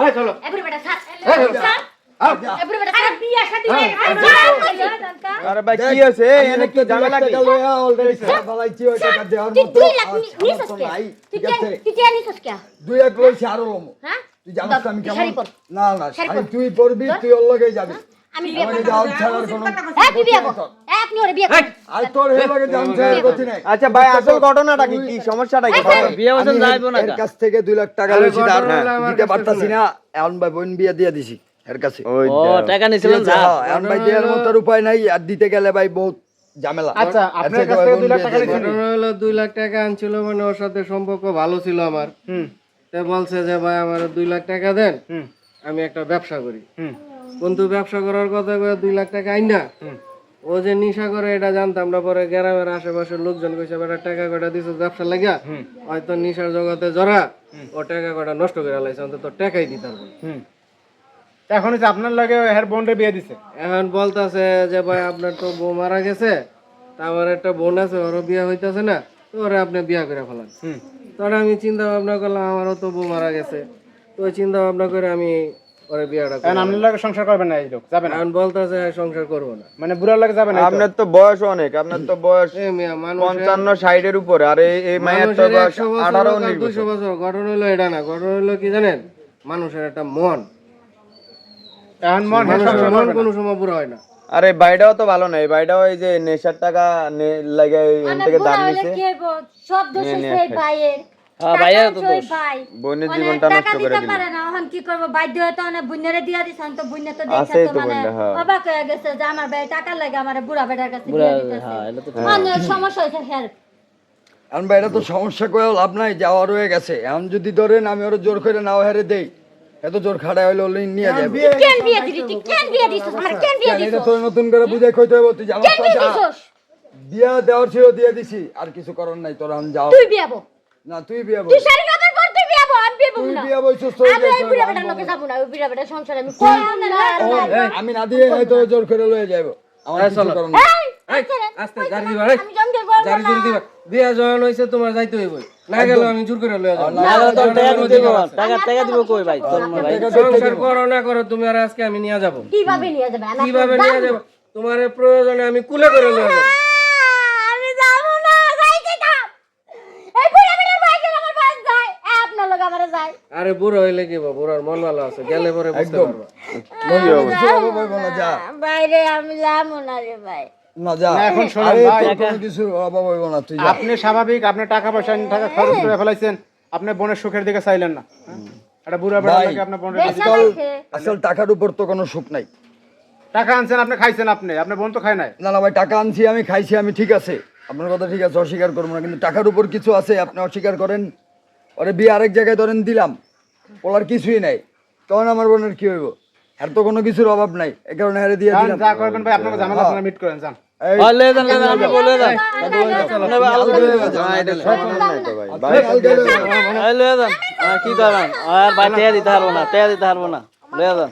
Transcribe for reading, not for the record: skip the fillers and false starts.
ভাই চলো এবারে বেটা স্যার আও এবারে বেটা স্যার বিয়া শাদি আরে ভাই কি আছে এনে কি ঝামেলা কি অলরেডি বালাইছি ওই টাকা দেওয়ার মতো তুই লাখ নিছস কে ঠিক তুই আছে তুই নিছস কে 2 লাখ লইছি আরো লমু হ্যাঁ তুই জানিস তো আমি শাড়ি কেমন পর। না না শাড়ি শাড়ি পর। তুই পরবি তুই ওর লগেই যাবি আমি বিয়া আমাকে করব যাওয়ার ছাড়ার কোনো তুই বিয়া কর আপনি ওরে বিয়া কর আর তোর হে লগে জান ছাড়ার গতি নাই আচ্ছা ভাই আসল ঘটনাটা কি কি সমস্যাটা কি বিয়ে বছর যাইবো না এর কাছ থেকে 2 লাখ টাকা লইছি আর দিতে পারতাছি না এখন ভাই বোন বিয়া দিয়া দিছি এর কাছে ওই ও টাকা নিছিলেন যা এখন ভাই দেওয়ার মতো আর উপায় নাই আর দিতে গেলে ভাই বহুত ঝামেলা আচ্ছা আপনার কাছ থেকে 2 লাখ টাকা নিয়েছেন ঘটনা হলো 2 লাখ টাকা আনছিল মানে ওর সাথে সম্পর্ক ভালো ছিল আমার তে বলছে যে ভাই আমার 2 লাখ টাকা দেন আমি একটা ব্যবসা করি কিন্তু ব্যবসা করার কথা কয়ে 2 লাখ টাকা আইন না ও যে নিশা করে এটা জানতাম না পরে গ্রামের আশেপাশের লোকজন কইছে বেটা টাকা কটা দিছিস ব্যবসা লাগিয়া হয়তো নিশার জগতে জড়া ও টাকা কটা নষ্ট করে লাইছে অন্তত টাকাই দিতে পারবো এখন যে আপনার লাগে হের বোনরে বিয়ে দিছে এখন বলতাছে যে ভাই আপনার তো বউ মারা গেছে তা আমার একটা বোন আছে ওরও বিয়ে হইতাছে না তো ওরা আপনি বিয়ে করে ফেলান তখন আমি চিন্তা ভাবনা করলাম আমারও তো বউ মারা গেছে তো ওই চিন্তা ভাবনা করে আমি ওরে বিয়েটা এখন করলাম। আপনার লাগে সংসার করবেন না এই লোক যাবেন না এখন বলতাছে সংসার করবো না মানে বুড়ার লাগে যাবেন না আপনার তো বয়স অনেক আপনার তো বয়স এ মিয়া মানুষ 55 60 এর উপরে আর এই মায়ের তো বয়স 18 19 বছর 200 বছর ঘটনা হলো এটা না ঘটনা হলো কি জানেন মানুষের একটা মন এখন মন হের মানুষের সংসার মন করবেন কোনো সময় পুরো হয় না আরে বাইটাও তো ভালো নাই বাইটাও এই যে নেশার টাকা লাগে এখান থেকে দাম নিছে কি হইব সব দোষ সেই ভাইয়ের হ্যাঁ, ভাইয়ের তো দোষ। ভাই বোনের জীবনটা নষ্ট করে দিল পারে না এখন কি করব বাধ্য হতে অনেক বুইনারে দিয়া দিছেন তো বুইনা তো আছেই দেখছ তো তো মানে বুইনা, হ্যাঁ। অবাক হয়ে গেছে যে আমার ভাই টাকা লাগে আমার বুড়া বেটার কাছে বুড়া, দিয়ে দিতেছে হ্যাঁ, এটা তো অনেক সমস্যা হইছে হের এখন ভাই এটা তো সমস্যা করেও লাভ নাই যাওয়া রয়ে গেছে এখন যদি ধরেন আমি ওরা জোর করে নাও হেরে দেই এত জোর খাড়া হইলে ওলে নিয়ে যাবে কেন বিয়ে দিলি তুই কেন বিয়ে দিছিস আমার কেন বিয়ে এটা দিছিস তো নতুন করে বুঝাই কইতে হবে তুই যাওয়ার কেন বিয়ে দিছিস বিয়া দেওয়ার ছিল দিয়ে দিছি আর কিছু করার নাই তোরা আমি যাও তুই বিয়াবো না তুই বিয়া বল তুই শাড়ি কাপড় পর তুই বিয়াবো আমি বিয়াবো তুই না বিয়া বলছিস তো আমি ওই বুড়া বেটার লোকে যাবো না ওই বুড়া বেটার সংসারে আমি করব না আমি না দিয়ে হয়তো জোর করে লয়ে যাইব আমার কিছু করার নাই এই আস্তে জারি দিবা রে আমি জমকে করব জারি জোর দিবা বিয়া জয়েন হইছে তোমার যাইতে হইব না গেল আমি জোর করে লয়ে যাব না তো টাকা দিব টাকা দিব কই ভাই তোর ভাই সংসার করো না করো তুমি আর আজকে আমি নিয়ে যাব কিভাবে নিয়ে যাবে আমি কিভাবে নিয়ে যাব তোমার প্রয়োজনে আমি কুলে করে লয়ে যাব আমি যাবো না যাইতে দাও এই বুড়া বেটার ভাইকে আমার ভাই যায় আপনার লোক আমার যায় আরে বুড়ো হইলে কি বা বুড়ার মন ভালো আছে গেলে পরে বুঝতে পারবা কিছু হবে বলবো না যা বাইরে আমি যাবো না রে ভাই না যা না, এখন শোনেন আরে ভাই, তোর কোনো কিছু অভাব হইব না তুই যা আপনি স্বাভাবিক আপনি টাকা পয়সা টাকা খরচ করে ফেলাইছেন আপনি বোনের সুখের দিকে চাইলেন না এটা বুড়া বেড়া ভাই, লাগে আপনার বোনের আজকাল আসল টাকার উপর তো কোনো সুখ নাই টাকা আনছেন আপনি খাইছেন আপনি আপনার বোন তো খায় নাই না না ভাই টাকা আনছি আমি খাইছি আমি ঠিক আছে আপনার কথা ঠিক আছে অস্বীকার করবো না কিন্তু টাকার উপর কিছু আছে আপনি অস্বীকার করেন ওরে বিয়ে আরেক জায়গায় ধরেন দিলাম ওলার কিছুই নাই তখন আমার বোনের কি হইব আর তো কোনো কিছুর অভাব নাই এই কারণে হারে দিয়ে যান, দিলাম যা করবেন ভাই আপনাকে ঝামেলা আপনারা মিট করেন যান এই, লে দেন আমি বলে দেন না এটা সব নাই তো ভাই ভাই কালকে লয়ে যাবো। লে দেন কি করেন আর ভাই টাকা দিতে পারবো না টাকা দিতে পারবো না লে দেন